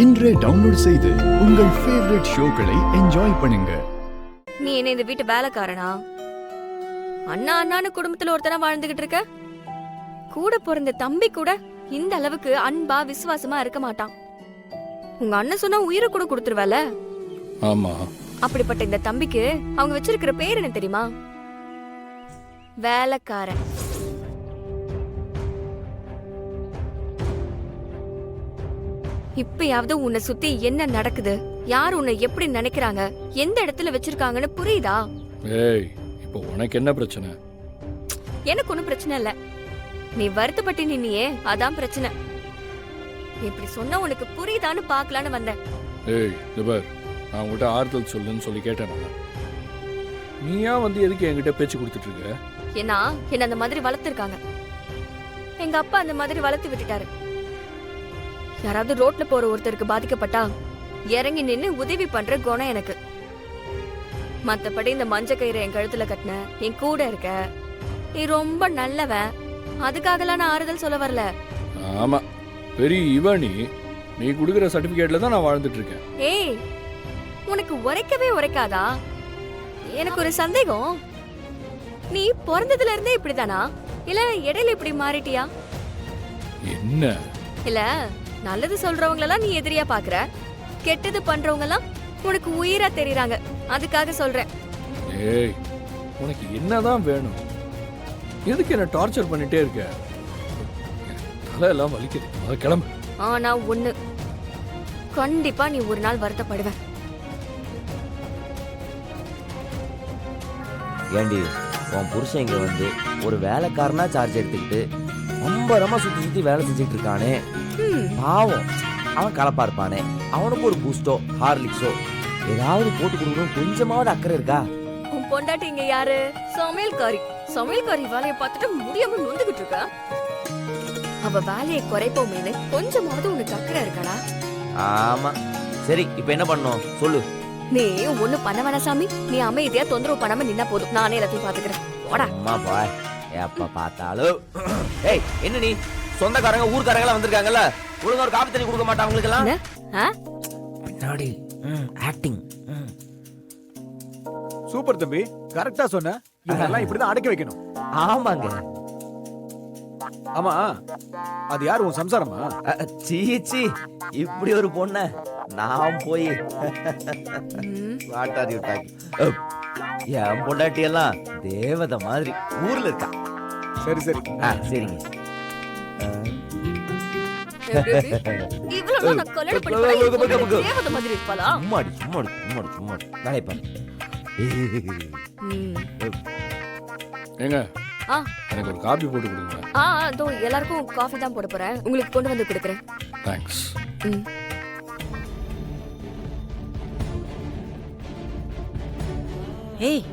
இன்றே டவுன்லோட் செய்து உங்கள் ஃபேவரட் ஷோக்களை என்ஜாய் பண்ணுங்க. நீ என்ன இந்த வீட்டு வேலைக்காரனா? அண்ணா அண்ணான்னு குடும்பத்துல ஒருத்தனா வாழ்ந்துகிட்டு இருக்க. கூட பிறந்த தம்பி கூட இந்த அளவுக்கு அன்பா விசுவாசமா இருக்க மாட்டான். உங்க அண்ணன் சொன்னா உயிரை கூட கொடுத்துருவல. ஆமா. அப்படிப்பட்ட இந்த தம்பிக்கு அவங்க வச்சிருக்கிற பேர் என்ன தெரியுமா? வேலைக்காரன். இப்பயாவது உன்னை சுத்தி என்ன நடக்குது, யார் உன்னை எப்படி நினைக்கிறாங்க, எந்த இடத்துல வச்சிருக்காங்கன்னு புரியுதா? ஏய், இப்போ உனக்கு என்ன பிரச்சனை? எனக்கு ஒண்ணும் பிரச்சனை இல்ல. நீ வருத்தப்பட்டு நின்னியே, அதான் பிரச்சனை. இப்படி சொன்னா உனக்கு புரியுதான்னு பாக்கலான்னு வந்தேன். ஏய் நிபர், நான் உங்ககிட்ட ஆறுதல் சொல்லுன்னு சொல்லி கேட்டேன். நீயா வந்து எதுக்கு என்கிட்ட பேச்சு கொடுத்துட்டு இருக்க? ஏன்னா என்ன அந்த மாதிரி வளர்த்துருக்காங்க. எங்க அப்பா அந்த மாதிரி வளர்த்து விட்டுட்டாரு. யாராவது ரோட்ல போற ஒருத்தருக்கு பாதிக்கப்பட்டா இறங்கி நின்னு உதவி பண்ற குணம் எனக்கு. மத்தபடி இந்த மஞ்ச கயிறு என் கழுத்துல கட்டின, என் கூட இருக்க, நீ ரொம்ப நல்லவன், அதுக்காகலாம் நான் ஆறுதல் சொல்ல வரல. ஆமா, பெரிய இவ நீ குடுக்குற சர்டிபிகேட்ல தான் நான் வாழ்ந்துட்டு இருக்கேன். ஏய், உனக்கு உரைக்கவே உரைக்காதா? எனக்கு ஒரு சந்தேகம். நீ பிறந்ததுல இருந்தே இப்படிதானா, இல்ல இடையில இப்படி மாறிட்டியா? என்ன இல்ல, நல்லது சொல்றவங்களெல்லாம் நீ எதிரியா பாக்குற, கெட்டது பண்றவங்க எல்லாம் உனக்கு உயிரா தெரியறாங்க, அதுக்காக சொல்றேன். ஏய், உனக்கு என்னதான் வேணும்? எதுக்கு என்ன டார்ச்சர் பண்ணிட்டே இருக்க? தலை எல்லாம் வலிக்குது, கிளம்பு. ஆனா ஒண்ணு, கண்டிப்பா நீ ஒரு நாள் வருத்தப்படுவ. ஏண்டி, உன் புருஷன் இங்க வந்து ஒரு வேலைக்காரனா சார்ஜ் எடுத்துக்கிட்டு ரொம்பரமா சுத்தி சுத்தி வேலை செஞ்சுட்டு இருக்கானே. பாவம், அவன் கலப்பா இருப்பானே. அவனுக்கு ஒரு பூஸ்டோ ஹார்லிக்ஸோ ஏதாவது போட்டு கொடுக்கணும், கொஞ்சமாவது அக்கறை இருக்கா? உன் பொண்டாட்டி இங்க யாரு? சமையல்காரி. சமையல்காரி வேலையை பார்த்துட்டு முடியாம நொந்துகிட்டு இருக்கா. அவ வேலையை குறைப்போமேனு கொஞ்சமாவது உனக்கு அக்கறை இருக்காடா? ஆமா. சரி, இப்ப என்ன பண்ணணும் சொல்லு. நீ ஒண்ணு பண்ண வேணாம் சாமி. நீ அமைதியா தொந்தரவு பண்ணாம நின்னா போதும், நானே எல்லாத்தையும் பாத்துக்கிறேன். போடா. அம்மா பாய், எப்ப பார்த்தாலும். ஏய், என்ன நீ சொந்தக்காரங்க ஊர்க்காரங்க எல்லாம் வந்திருக்காங்கல்ல, ஒழுங்கா ஒரு காபி தண்ணி கொடுக்க மாட்டாங்க உங்களுக்கு எல்லாம்? பின்னாடி ஆக்டிங். சூப்பர் தம்பி, கரெக்டா சொன்ன. இதெல்லாம் இப்படிதான் அடக்கி வைக்கணும். ஆமாங்க. ஆமா, அது யாரு, உன் சம்சாரமா? சீச்சி, இப்படி ஒரு பொண்ண நான் போய் வாட்டாரி விட்டாக்கி. என் பொண்டாட்டி எல்லாம் தேவதை மாதிரி ஊர்ல இருக்கா. சரி சரி. சரிங்க. இவ்வளவு நான் கல்யாணம் பண்ணி தேவதை மாதிரி இருப்பாளா? சும்மாடி சும்மாடி சும்மாடி சும்மாடி வேலைப்பாரு. ஏங்க, ஆ, எனக்கு ஒரு காபி போட்டு கொடுங்க. அதோ எல்லாருக்கும் காஃபி தான் போட போறேன், உங்களுக்கு கொண்டு வந்து கொடுக்குறேன். தேங்க்ஸ். ஏய்,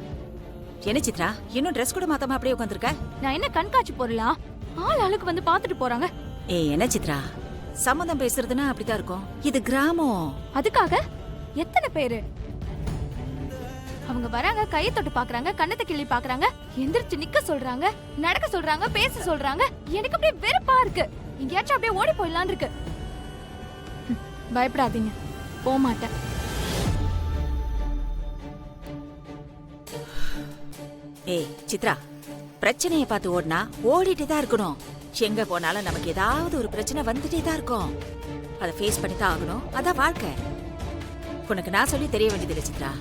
என்ன சித்ரா, இன்னும் ட்ரெஸ் கூட மாத்தாம அப்படியே உட்கார்ந்திருக்க? நான் என்ன கண்காட்சி போறலாம்? ஆள் ஆளுக்கு வந்து பாத்துட்டு போறாங்க. ஏய், என்ன சித்ரா, சம்மதம் பேசுறதுன்னா அப்படிதான் இருக்கும். இது கிராமம். அதுக்காக எத்தனை பேரு அவங்க வராங்க, கையை தொட்டு பாக்குறாங்க, கண்ணத்தை கிள்ளி பாக்குறாங்க, எந்திரிச்சு நிக்க சொல்றாங்க, நடக்க சொல்றாங்க, பேச சொல்றாங்க. எனக்கு அப்படியே வெறுப்பா இருக்கு. எங்கேயாச்சும் அப்படியே ஓடி போயிடலான்னு இருக்கு. பயப்படாதீங்க, போக மாட்டேன். ஏய் சித்ரா, பிரச்சனையை பார்த்து ஓடினா ஓடிட்டே தான் இருக்கணும். எங்க போனாலும் நமக்கு ஏதாவது ஒரு பிரச்சனை வந்துட்டே தான் இருக்கும். அதை ஃபேஸ் பண்ணி தான் ஆகணும், அதான் வாழ்க்கை. உனக்கு நான் சொல்லி தெரிய வேண்டியதில்லை சித்ரா.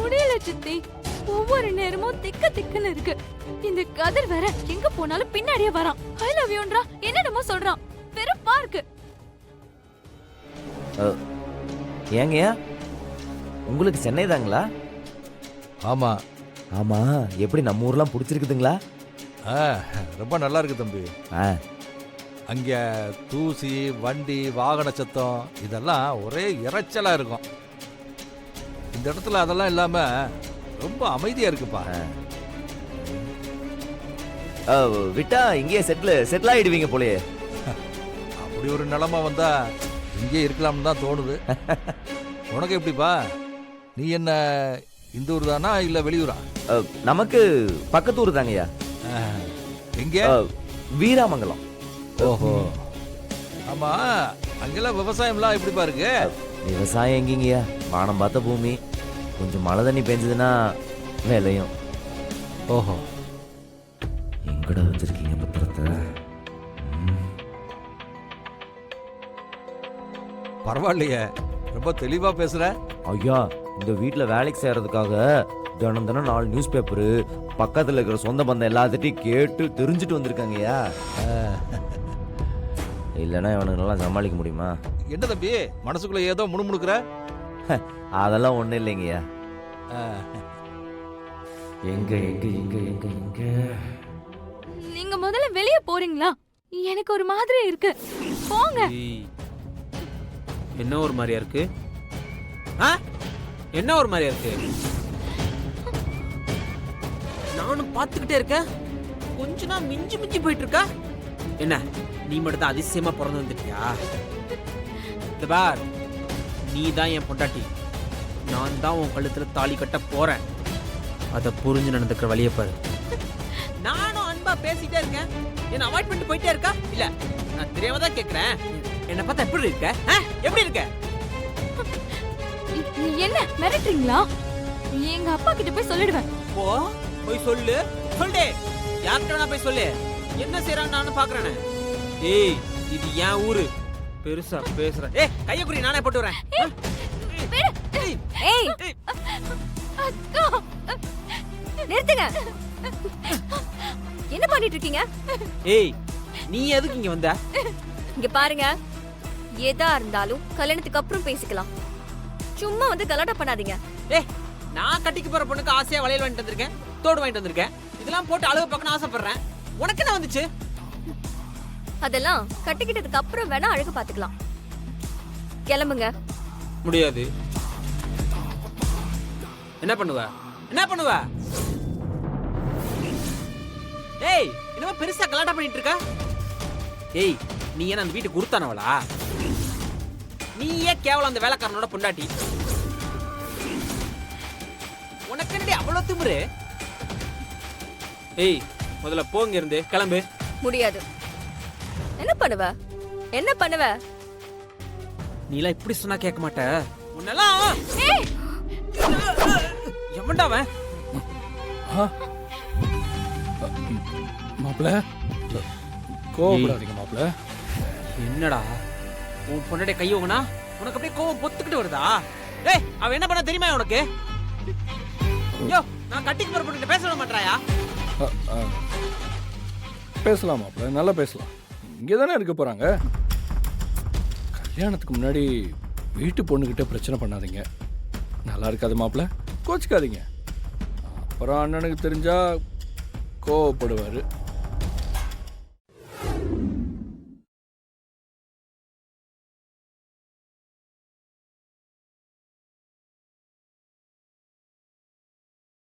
முடியல சித்தி, ஒவ்வொரு நேரமும் திக்க திக்குன்னு இருக்கு. இந்த கதிர் வேற எங்க போனாலும் பின்னாடியே வரான். ஐ லவ் யூன்றா, என்னடமோ சொல்றான். வெறுப்பா இருக்கு. ஏங்க, உங்களுக்கு சென்னை தாங்களா? ஆமா. ஆமா, எப்படி நம்ம ஊர்லாம் பிடிச்சிருக்குதுங்களா? ரொம்ப நல்லா இருக்கு தம்பி. அங்க தூசி, வண்டி, வாகன சத்தம் இதெல்லாம் ஒரே இறைச்சலா இருக்கும். இந்த இடத்துல அதெல்லாம் இல்லாம ரொம்ப அமைதியா இருக்குப்பா. விட்டா இங்கேயே செட்டில் ஆயிடுவீங்க போலயே. அப்படி ஒரு நிலைமை வந்தா இங்கே இருக்கலாம்னு தான் தோணுது. உனக்கு எப்படிப்பா? நீ என்ன இந்த ஊர் தானா இல்ல வெளியூரா? நமக்கு பக்கத்து ஊர் தாங்கய்யா. எங்க? வீராமங்கலம். ஓஹோ. ஆமா, அங்கெல்லாம் விவசாயம்லாம் எப்படிப்பா இருக்கு? விவசாயம் எங்கேங்கய்யா, வானம் பார்த்த பூமி. கொஞ்சம் மழை தண்ணி பெஞ்சதுன்னா விளையும். ஓஹோ, எங்கடா வச்சிருக்கீங்க பத்திரத்தை? பரவாயில்லையே, ரொம்ப தெளிவா பேசுற. ஐயா, இந்த வீட்டில் வேலைக்கு செய்யறதுக்காக தினம் தினம் 4 நியூஸ் பேப்பரு, பக்கத்தில் இருக்கிற சொந்த பந்தம் எல்லாத்திட்டையும் கேட்டு தெரிஞ்சுட்டு வந்திருக்காங்கய்யா. இல்லைன்னா இவனுங்கெல்லாம் சமாளிக்க முடியுமா? என்ன தம்பி மனசுக்குள்ள ஏதோ முணுமுணுக்கிற? அதெல்லாம் ஒன்றும் இல்லைங்கய்யா. ஆ, எங்க எங்க எங்க எங்க எங்க நீங்க முதல்ல வெளிய போறீங்களா? எனக்கு ஒரு மாதிரி இருக்கு. போங்க. என்ன ஒரு மாதிரியா இருக்கு? என்ன ஒரு மாதிரியா இருக்கு? நானும் பார்த்துக்கிட்டே இருக்கேன். கொஞ்ச நாள் மிஞ்சி மிஞ்சி போயிட்டு இருக்கா. என்ன நீ மட்டும் தான் அதிசயமா பிறந்து வந்துட்டியா? இந்த பார், நீ தான் என் பொண்டாட்டி. நான் தான் உன் கழுத்துல தாலி கட்ட போறேன். அதை புரிஞ்சு நடந்துக்கிற வழியை பாரு. நானும் அன்பா பேசிட்டே இருக்கேன். என்ன அவாய்ட் பண்ணிட்டு போயிட்டே இருக்கா? இல்ல, நான் தெரியாம தான் கேக்குறேன். என்ன பார்த்தா எப்படி இருக்க? எப்படி இருக்க? என்ன மிரட்டுறீங்களா? எங்க அப்பா கிட்ட போய் சொல்லிடுவேன். போய் சொல்லு. சொல்லு, யார்கிட்ட வேணா போய் சொல்லு. என்ன செய்யறான்னு நானும் பாக்குறேன். ஏய், இது என் ஊரு. பெருசா பேசுற. ஏய், கைய குறி, நானே போட்டு வரேன். ஏய், அக்கா, நிறுத்துங்க. என்ன பண்ணிட்டு இருக்கீங்க? ஏய், நீ எதுக்கு இங்க வந்த? இங்க பாருங்க, எதா இருந்தாலும் கல்யாணத்துக்கு அப்புறம் பேசிக்கலாம். சும்மா வந்து கலாட்டா பண்ணாதீங்க. ஏய், நான் கட்டிக்க போற பொண்ணுக்கு ஆசையா வளையல் வாங்கிட்டு வந்திருக்கேன், தோடு வாங்கிட்டு வந்திருக்கேன். இதெல்லாம் போட்டு அழகு பார்க்கணும் ஆசைப்படுறேன். உனக்கு என்ன வந்துச்சு? அதெல்லாம் கட்டிக்கிட்டதுக்கு அப்புறம் வேணா அழகு பாத்துக்கலாம். கிளம்புங்க. முடியாது. என்ன பண்ணுவ? என்ன பண்ணுவ? ஏய், என்னமா பெருசா கலாட்டா பண்ணிட்டு இருக்க? ஏய், நீ என்ன அந்த வீட்டுக்கு குடுத்தானவளா? நீயே கேவலம் அந்த வேலைக்காரனோட பொண்டாட்டி. உனக்கு என்னடி அவ்வளவு திமிரு? ஏய், முதல்ல போங்க இருந்து கிளம்பு. முடியாது. என்ன பண்ணுவ? என்ன பண்ணுவ? நீலாம் இப்படி சொன்னா கேட்க மாட்ட. உன்னெல்லாம் எவன்டா அவன்? மாப்பிள்ள, கோவப்படாதீங்க மாப்பிள்ள. என்னடா உன் பொண்டாட்டி கை வாங்கினா உனக்கு அப்படியே கோவம் பொத்துக்கிட்டு வருதா? ஏய், அவன் என்ன பண்ண தெரியுமா உனக்கு? யோ, நான் கட்டிக்கு போற பொண்ணுகிட்ட பேச விட மாட்டாயா? பேசலாம் மாப்பிள்ள, நல்லா பேசலாம். இங்கே தானே இருக்க போகிறாங்க. கல்யாணத்துக்கு முன்னாடி வீட்டு பொண்ணுக்கிட்ட பிரச்சனை பண்ணாதீங்க. நல்லா இருக்காது மாப்பிள்ள, கோச்சிக்காதீங்க. அப்புறம் அண்ணனுக்கு தெரிஞ்சா கோவப்படுவார்.